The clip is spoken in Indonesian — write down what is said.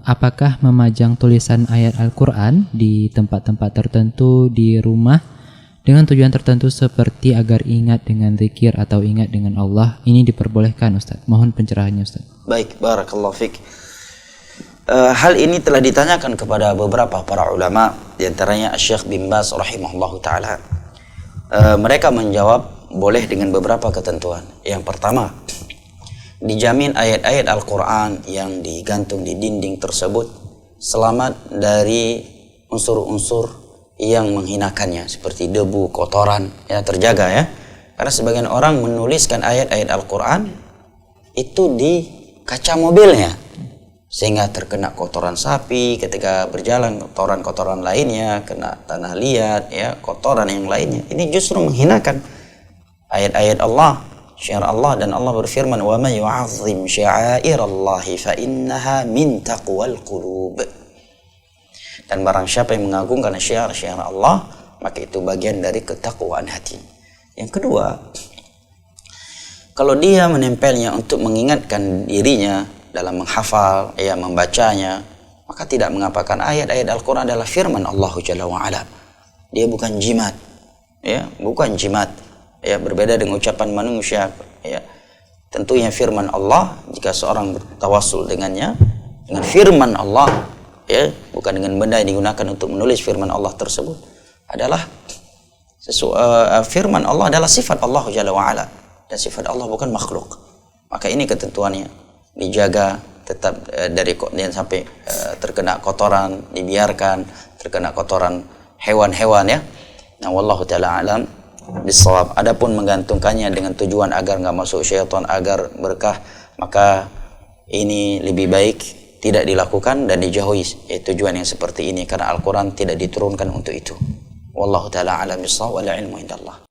apakah memajang tulisan ayat Al-Quran di tempat-tempat tertentu di rumah dengan tujuan tertentu seperti agar ingat dengan zikir atau ingat dengan Allah, ini diperbolehkan Ustaz? Mohon pencerahannya Ustaz. Baik, barakallahu fik. Hal ini telah ditanyakan kepada beberapa para ulama, di antaranya Syekh bin Baz rahimahullahu taala. Mereka menjawab boleh dengan beberapa ketentuan. Yang pertama, dijamin ayat-ayat Al-Quran yang digantung di dinding tersebut selamat dari unsur-unsur yang menghinakannya seperti debu, kotoran, ya, terjaga ya. Karena sebagian orang menuliskan ayat-ayat Al-Quran itu di kaca mobilnya sehingga terkena kotoran sapi ketika berjalan, kotoran-kotoran lainnya, kena tanah liat, ya, kotoran yang lainnya. Ini justru menghinakan ayat-ayat Allah, syiar Allah, dan Allah berfirman, "Wa may yu'azzim sya'airallahi fa innaha min taqwal qulub." Dan barang siapa yang mengagungkan syiar-syiar Allah, maka itu bagian dari ketakwaan hati. Yang kedua, kalau dia menempelnya untuk mengingatkan dirinya dalam menghafal, ya, membacanya, maka tidak mengapakan. Ayat-ayat Al-Quran adalah firman Allah Jalla wa'ala. Dia bukan jimat, ya, bukan jimat, ya, berbeda dengan ucapan manusia, ya. Tentunya firman Allah, jika seorang bertawassul dengannya, dengan firman Allah, ya, bukan dengan benda yang digunakan untuk menulis firman Allah tersebut, adalah firman Allah adalah sifat Allah Jalla wa'ala, dan sifat Allah bukan makhluk. Maka ini ketentuannya, dijaga tetap dari jangan sampai terkena kotoran, dibiarkan terkena kotoran hewan-hewan, ya. Nah, wallahu taala alam bisawab. Adapun menggantungkannya dengan tujuan agar nggak masuk syaitan, agar berkah, maka ini lebih baik tidak dilakukan dan dijauhi tujuan yang seperti ini, karena Al-Quran tidak diturunkan untuk itu. Wallahu taala alam bisawab, wal ilmu indallah.